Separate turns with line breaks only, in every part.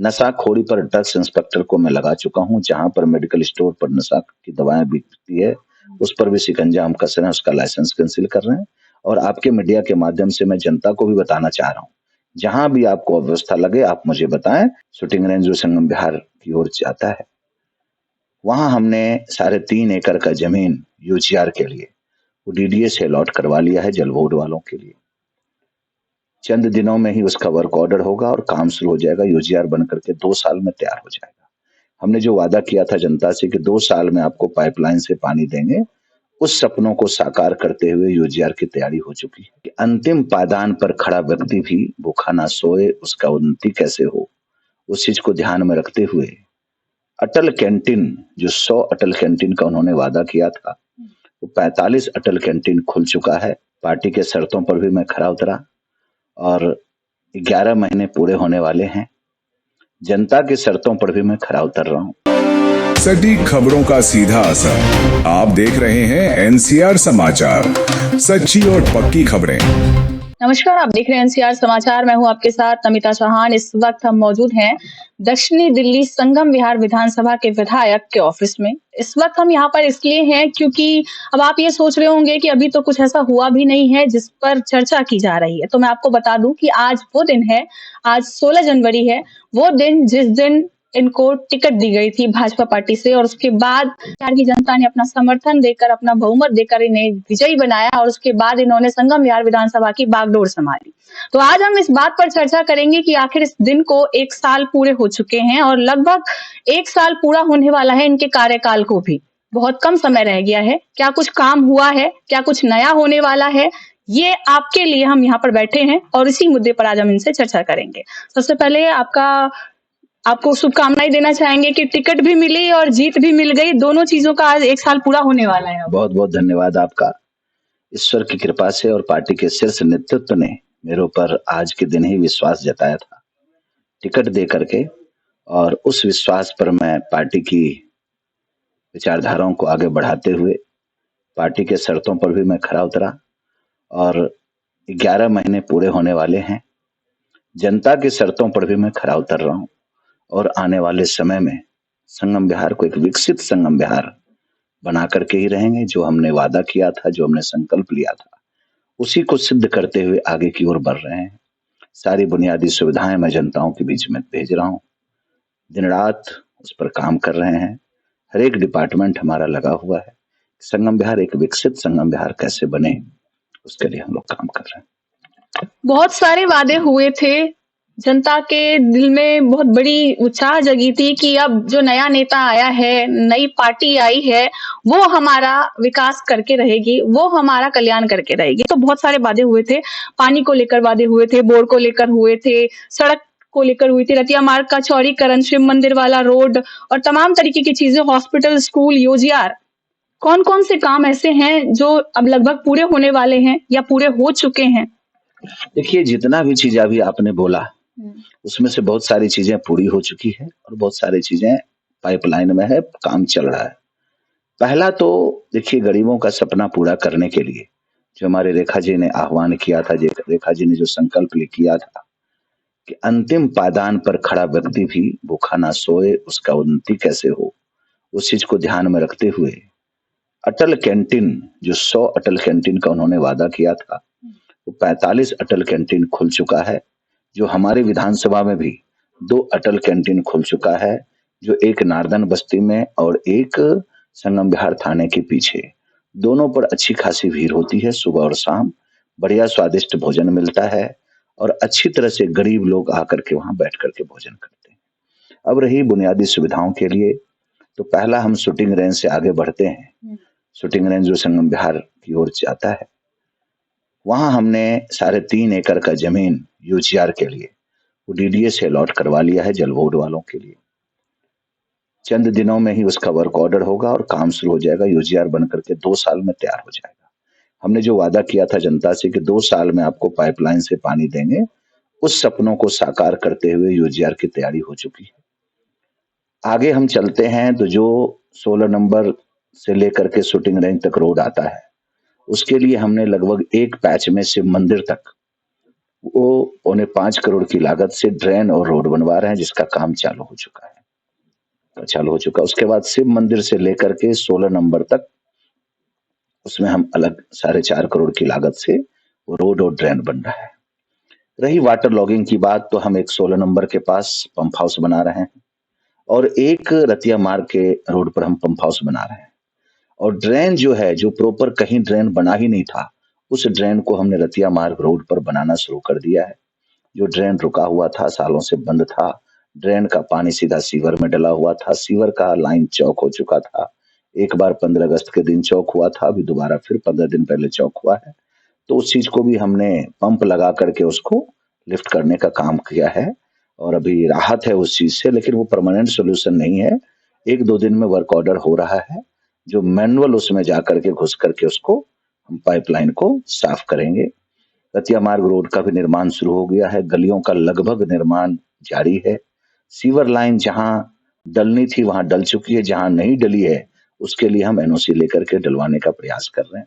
नशाखोरी पर drugs inspector को मैं लगा चुका हूँ। जहां पर मेडिकल स्टोर पर नशा की दवाएं बिकती है, उस पर भी शिकंजा हम कस रहे हैं, उसका लाइसेंस कैंसिल कर रहे हैं। और आपके मीडिया के माध्यम से मैं जनता को भी बताना चाह रहा हूँ, जहां भी आपको अव्यवस्था लगे आप मुझे बताएं। शूटिंग रेंज जो संगम बिहार की ओर जाता है, वहां हमने 3.5 एकड़ का जमीन यूजीआर के लिए डीडीए से अलॉट करवा लिया है, जल बोर्ड वालों के लिए। चंद दिनों में ही उसका वर्क ऑर्डर होगा और काम शुरू हो जाएगा। यूजीआर बन करके 2 साल में तैयार हो जाएगा। हमने जो वादा किया था जनता से कि 2 साल में आपको पाइपलाइन से पानी देंगे, उस सपनों को साकार करते हुए यूजीआर की तैयारी हो चुकी है। कि अंतिम पायदान पर खड़ा व्यक्ति भी भूखा ना सोए, उसका उन्नति कैसे हो, उस चीज को ध्यान में रखते हुए अटल कैंटीन, जो 100 अटल कैंटीन का उन्होंने वादा किया था, वो 45 अटल कैंटीन खुल चुका है। पार्टी के शर्तों पर भी मैं खरा उतरा और 11 महीने पूरे होने वाले हैं। जनता की शर्तों पर भी मैं खरा उतर रहा हूँ।
सटीक खबरों का सीधा असर। आप देख रहे हैं एनसीआर समाचार, सच्ची और पक्की खबरें।
नमस्कार, आप देख रहे हैं एनसीआर समाचार। मैं हूं आपके साथ नमिता चौहान। इस वक्त हम मौजूद हैं दक्षिणी दिल्ली संगम विहार विधानसभा के विधायक के ऑफिस में। इस वक्त हम यहाँ पर इसलिए हैं क्योंकि अब आप ये सोच रहे होंगे कि अभी तो कुछ ऐसा हुआ भी नहीं है जिस पर चर्चा की जा रही है। तो मैं आपको बता दूं कि आज वो दिन है, आज 16 जनवरी है, वो दिन जिस दिन इनको टिकट दी गई थी भाजपा पार्टी से, और उसके बाद बिहार की जनता ने अपना समर्थन देकर, अपना बहुमत देकर इन्हें विजयी बनाया, और उसके बाद इन्होंने संगम विहार विधानसभा की बागडोर संभाली। तो आज हम इस बात पर चर्चा करेंगे कि आखिर इस दिन को 1 साल पूरे हो चुके हैं और लगभग 1 साल पूरा होने वाला है इनके कार्यकाल को भी। बहुत कम समय रह गया है। क्या कुछ काम हुआ है, क्या कुछ नया होने वाला है, ये आपके लिए हम यहाँ पर बैठे हैं और इसी मुद्दे पर आज हम इनसे चर्चा करेंगे। सबसे पहले आपको शुभकामनाएं देना चाहेंगे कि टिकट भी मिली और जीत भी मिल गई। दोनों चीजों का आज 1 साल पूरा होने वाला है।
बहुत बहुत धन्यवाद आपका। ईश्वर की कृपा से और पार्टी के शीर्ष नेतृत्व ने मेरे ऊपर आज के दिन ही विश्वास जताया था टिकट दे करके, और उस विश्वास पर मैं पार्टी की विचारधाराओं को आगे बढ़ाते हुए पार्टी के शर्तों पर भी मैं खरा उतरा और 11 महीने पूरे होने वाले हैं। जनता की शर्तों पर भी मैं खरा उतर रहा हूँ और आने वाले समय में संगम बिहार को एक विकसित संगम बिहार बना करके ही रहेंगे। जो हमने वादा किया था, जो हमने संकल्प लिया था, उसी को सिद्ध करते हुए आगे की ओर बढ़ रहे हैं। सारी बुनियादी सुविधाएं मैं जनताओं के बीच में भेज रहा हूँ। दिन रात उस पर काम कर रहे हैं। हर एक डिपार्टमेंट हमारा लगा हुआ है। संगम बिहार एक विकसित संगम बिहार कैसे बने, उसके लिए हम लोग काम कर रहे हैं।
बहुत सारे वादे हुए थे, जनता के दिल में बहुत बड़ी उत्साह जगी थी कि अब जो नया नेता आया है, नई पार्टी आई है, वो हमारा विकास करके रहेगी, वो हमारा कल्याण करके रहेगी। तो बहुत सारे वादे हुए थे। पानी को लेकर वादे हुए थे, बोर को लेकर हुए थे, सड़क को लेकर हुई थी, रतिया मार्ग का चौड़ीकरण, शिव मंदिर वाला रोड और तमाम तरीके की चीजें, हॉस्पिटल, स्कूल, यूजीआर। कौन कौन से काम ऐसे हैं जो अब लगभग पूरे होने वाले हैं या पूरे हो चुके हैं?
देखिए, जितना भी चीज अभी आपने बोला उसमें से बहुत सारी चीजें पूरी हो चुकी है और बहुत सारी चीजें पाइपलाइन में है, काम चल रहा है। पहला तो देखिए, गरीबों का सपना पूरा करने के लिए जो हमारे रेखा जी ने आह्वान किया था, रेखा जी ने जो संकल्प किया था कि अंतिम पायदान पर खड़ा व्यक्ति भी भूखा ना सोए, उसका उन्नति कैसे हो, उस चीज को ध्यान में रखते हुए अटल कैंटीन, जो 100 अटल कैंटीन का उन्होंने वादा किया था, वो 45 अटल कैंटीन खुल चुका है। जो हमारे विधानसभा में भी 2 अटल कैंटीन खुल चुका है, जो एक नारदन बस्ती में और एक संगम बिहार थाने के पीछे। दोनों पर अच्छी खासी भीड़ होती है, सुबह और शाम बढ़िया स्वादिष्ट भोजन मिलता है और अच्छी तरह से गरीब लोग आकर के वहां बैठ करके भोजन करते हैं। अब रही बुनियादी सुविधाओं के लिए, तो पहला हम शूटिंग रेंज से आगे बढ़ते हैं। शूटिंग रेंज जो संगम बिहार की ओर जाता है, वहां हमने 3.5 एकड़ का जमीन यूजीआर के लिए डीडीए से अलॉट करवा लिया है, जल बोर्ड वालों के लिए। चंद दिनों में ही उसका वर्क ऑर्डर होगा और काम शुरू हो जाएगा। यूजीआर बन करके 2 साल में तैयार हो जाएगा। हमने जो वादा किया था जनता से कि 2 साल में आपको पाइपलाइन से पानी देंगे, उस सपनों को साकार करते हुए यूजीआर की तैयारी हो चुकी है। आगे हम चलते हैं तो जो 16 नंबर से लेकर के शूटिंग रेंज तक रोड आता है, उसके लिए हमने लगभग एक पैच में शिव मंदिर तक वो 4.25 करोड़ की लागत से ड्रेन और रोड बनवा रहे हैं, जिसका काम चालू हो चुका है। उसके बाद शिव मंदिर से लेकर के 16 नंबर तक उसमें हम अलग 4.5 करोड़ की लागत से वो रोड और ड्रेन बन रहा है। रही वाटर लॉगिंग की बात, तो हम एक 16 नंबर के पास पंप हाउस बना रहे हैं और एक रतिया मार्ग के रोड पर हम पंप हाउस बना रहे हैं। और ड्रेन जो है, जो प्रॉपर कहीं ड्रेन बना ही नहीं था, उस ड्रेन को हमने रतिया मार्ग रोड पर बनाना शुरू कर दिया है। जो ड्रेन रुका हुआ था, सालों से बंद था, ड्रेन का पानी सीधा सीवर में डला हुआ था, सीवर का लाइन चौक हो चुका था। एक बार 15 अगस्त के दिन चौक हुआ था, अभी दोबारा फिर 15 दिन पहले चौक हुआ है। तो उस चीज को भी हमने पंप लगा करके उसको लिफ्ट करने का काम किया है और अभी राहत है उस चीज से, लेकिन वो परमानेंट सोल्यूशन नहीं है। 1-2 दिन में वर्क ऑर्डर हो रहा है, जो मैनुअल उसमें जा करके घुस करके उसको हम पाइपलाइन को साफ करेंगे। रतिया मार्ग रोड का भी निर्माण शुरू हो गया है, गलियों का लगभग निर्माण जारी है। सीवर लाइन जहां डलनी थी वहां डल चुकी है, जहां नहीं डली है उसके लिए हम एनओसी लेकर के डलवाने का प्रयास कर रहे हैं।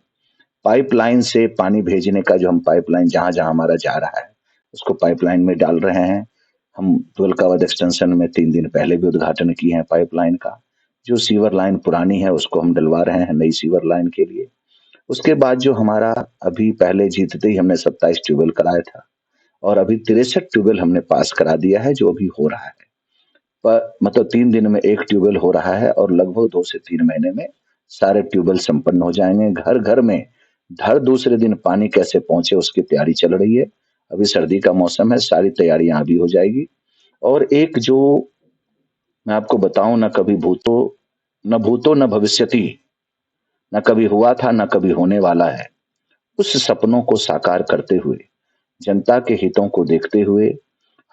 पाइपलाइन से पानी भेजने का जो हम पाइपलाइन जहां जहां हमारा जा रहा है उसको पाइपलाइन में डाल रहे हैं। हम तुलकावद एक्सटेंशन में 3 दिन पहले भी उद्घाटन किए हैं पाइपलाइन का। जो सीवर लाइन पुरानी है उसको हम डलवा रहे हैं नई सीवर लाइन के लिए। उसके बाद जो हमारा अभी पहले जीतते ही हमने 27 ट्यूबवेल कराया था और अभी 63 ट्यूबवेल हमने पास करा दिया है, जो अभी हो रहा है। मतलब 3 दिन में 1 ट्यूबवेल हो रहा है और लगभग 2 से 3 महीने में सारे ट्यूबवेल संपन्न हो जाएंगे। घर घर में हर दूसरे दिन पानी कैसे पहुंचे उसकी तैयारी चल रही है। अभी सर्दी का मौसम है, सारी तैयारियां अभी हो जाएगी। और एक जो मैं आपको बताऊं, न भूतो न भविष्यति, न कभी हुआ था न कभी होने वाला है, उस सपनों को साकार करते हुए, जनता के हितों को देखते हुए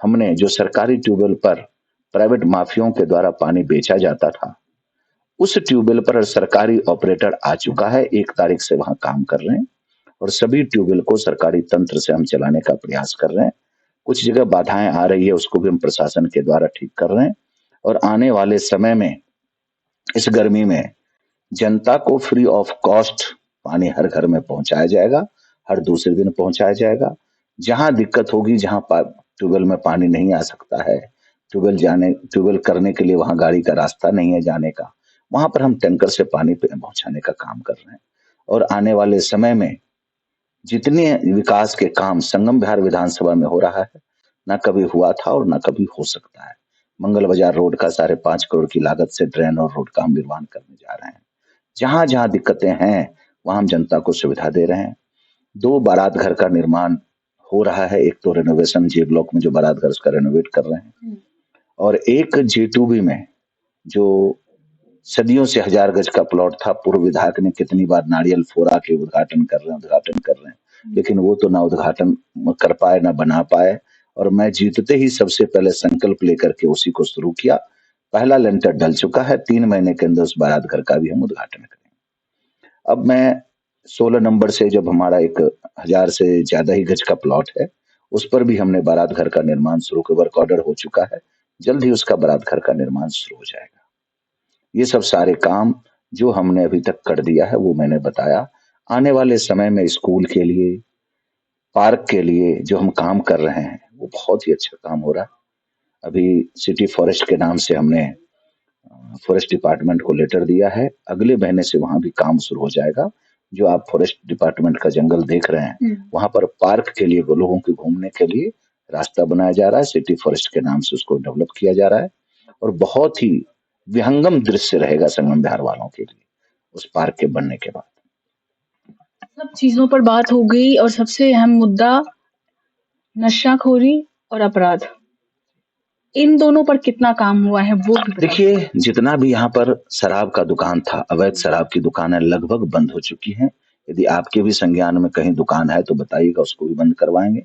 हमने जो सरकारी ट्यूबवेल पर प्राइवेट माफियाओं के द्वारा पानी बेचा जाता था, उस ट्यूबवेल पर सरकारी ऑपरेटर आ चुका है, 1 तारीख से वहां काम कर रहे हैं और सभी ट्यूबवेल को सरकारी तंत्र से हम चलाने का प्रयास कर रहे हैं। कुछ जगह बाधाएं आ रही है, उसको भी हम प्रशासन के द्वारा ठीक कर रहे हैं और आने वाले समय में इस गर्मी में जनता को फ्री ऑफ कॉस्ट पानी हर घर में पहुंचाया जाएगा, हर दूसरे दिन पहुंचाया जाएगा। जहां दिक्कत होगी, जहां ट्यूबवेल में पानी नहीं आ सकता है, ट्यूबवेल करने के लिए वहां गाड़ी का रास्ता नहीं है जाने का, वहां पर हम टैंकर से पानी पहुंचाने का काम कर रहे हैं। और आने वाले समय में जितने विकास के काम संगम विहार विधानसभा में हो रहा है, ना कभी हुआ था और ना कभी हो सकता है। मंगल बाजार रोड का 5.5 करोड़ की लागत से ड्रेन और रोड का हम निर्माण करने जा रहे हैं। जहां जहां दिक्कतें हैं वहां हम जनता को सुविधा दे रहे हैं। 2 बारात घर का निर्माण हो रहा है, एक तो रेनोवेशन जे ब्लॉक में जो बारात घर उसका रेनोवेट कर रहे हैं और एक J2B में जो सदियों से 1000 गज का प्लॉट था, पूर्व विधायक ने कितनी बार नारियल फोड़ा के उद्घाटन कर रहे हैं, लेकिन वो तो ना उद्घाटन कर पाए ना बना पाए। और मैं जीतते ही सबसे पहले संकल्प लेकर के उसी को शुरू किया। पहला लेंटर डल चुका है, 3 महीने के अंदर उस बारात घर का भी हम उद्घाटन करेंगे। अब मैं 16 नंबर से जब हमारा एक 1000 से ज्यादा ही गज का प्लॉट है, उस पर भी हमने बारात घर का निर्माण शुरू कर, वर्क ऑर्डर हो चुका है, जल्द ही उसका बारात घर का निर्माण शुरू हो जाएगा। ये सब सारे काम जो हमने अभी तक कर दिया है वो मैंने बताया। आने वाले समय में स्कूल के लिए, पार्क के लिए जो हम काम कर रहे हैं वो बहुत ही अच्छा काम हो रहा है। अभी सिटी फॉरेस्ट के नाम से हमने फॉरेस्ट डिपार्टमेंट को लेटर दिया है, अगले महीने से वहां भी काम शुरू हो जाएगा। जो आप फॉरेस्ट डिपार्टमेंट का जंगल देख रहे हैं, वहां पर पार्क के लिए, लोगों के घूमने के लिए रास्ता बनाया जा रहा है, सिटी फॉरेस्ट के नाम से उसको डेवलप किया जा रहा है और बहुत ही विहंगम दृश्य रहेगा संगम विहार वालों के लिए उस पार्क के बनने के बाद।
सब चीजों पर बात हो गई और सबसे अहम मुद्दा नशाखोरी और अपराध, इन दोनों पर कितना काम हुआ है वो भी
देखिए, जितना भी यहाँ पर शराब का दुकान था, अवैध शराब की दुकानें लगभग बंद हो चुकी हैं। यदि आपके भी संज्ञान में कहीं दुकान है तो बताइएगा, उसको भी बंद करवाएंगे।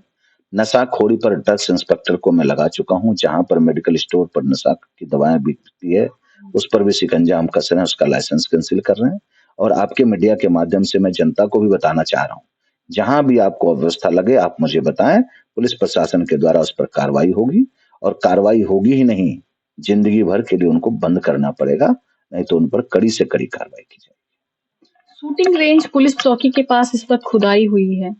नशाखोरी पर ड्रग्स इंस्पेक्टर को मैं लगा चुका हूँ, जहां पर मेडिकल स्टोर पर नशा की दवाएं बिकती है उस पर भी शिकंजा हम कस रहे हैं, उसका लाइसेंस कैंसिल कर रहे हैं। और आपके मीडिया के माध्यम से मैं जनता को भी बताना चाह रहा हूँ, जहां भी आपको अव्यवस्था लगे आप मुझे बताएं, पुलिस प्रशासन के द्वारा उस पर कार्रवाई होगी। और कार्रवाई होगी ही नहीं, जिंदगी भर के लिए उनको बंद करना पड़ेगा, नहीं तो उन पर कड़ी से कड़ी कार्रवाई की जाएगी।
शूटिंग रेंज पुलिस चौकी के पास इस वक्त खुदाई हुई है,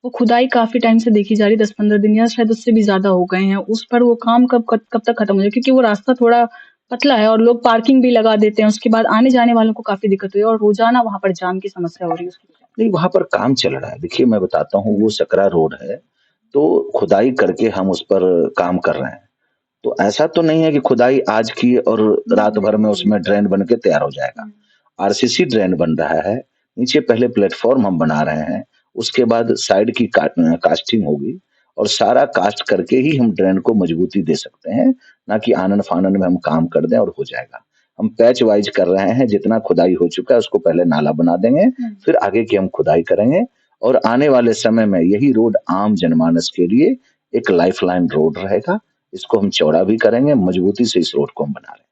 वो खुदाई काफी टाइम से देखी जा रही, 10-15 दिन या शायद उससे भी ज्यादा हो गए हैं। उस पर वो काम कब तक खत्म हो जाए, क्योंकि वो रास्ता थोड़ा पतला है और लोग पार्किंग भी लगा देते हैं। उसके बाद आने जाने वालों को काफी दिक्कत हुई है और रोजाना वहां पर जाम की समस्या हो रही है उसकी वजह
नहीं, वहां पर काम चल रहा है। देखिए मैं बताता हूँ, वो सकरा रोड है, तो खुदाई करके हम उस पर काम कर रहे हैं। तो ऐसा तो नहीं है कि खुदाई आज की और रात भर में उसमें ड्रेन बन के तैयार हो जाएगा। आरसीसी ड्रेन बन रहा है, नीचे पहले प्लेटफॉर्म हम बना रहे हैं, उसके बाद साइड की कास्टिंग होगी और सारा कास्ट करके ही हम ड्रेन को मजबूती दे सकते हैं, ना कि आनन-फानन में हम काम कर दें और हो जाएगा। हम पैच वाइज कर रहे हैं, जितना खुदाई हो चुका है उसको पहले नाला बना देंगे, फिर आगे की हम खुदाई करेंगे और आने वाले समय में यही रोड आम जनमानस के लिए एक लाइफलाइन रोड रहेगा। इसको हम चौड़ा भी करेंगे, मजबूती से इस रोड को हम बना रहे हैं।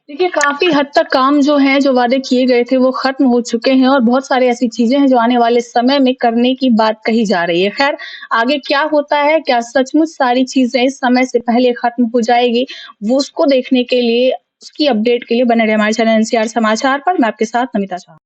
देखिए, काफ़ी हद तक काम जो है, जो वादे किए गए थे, वो ख़त्म हो चुके हैं और बहुत सारी ऐसी चीज़ें हैं, जो आने वाले समय में करने की बात कही जा रही है। ख़ैर, आगे क्या होता है, क्या सचमुच सारी चीज़ें इस समय से पहले ख़त्म हो जाएगी, वो उसको देखने के लिए, उसकी अपडेट के लिए बने रहिए हमारे चैनल एनसीआर समाचार पर। मैं आपके साथ नमिता शाह।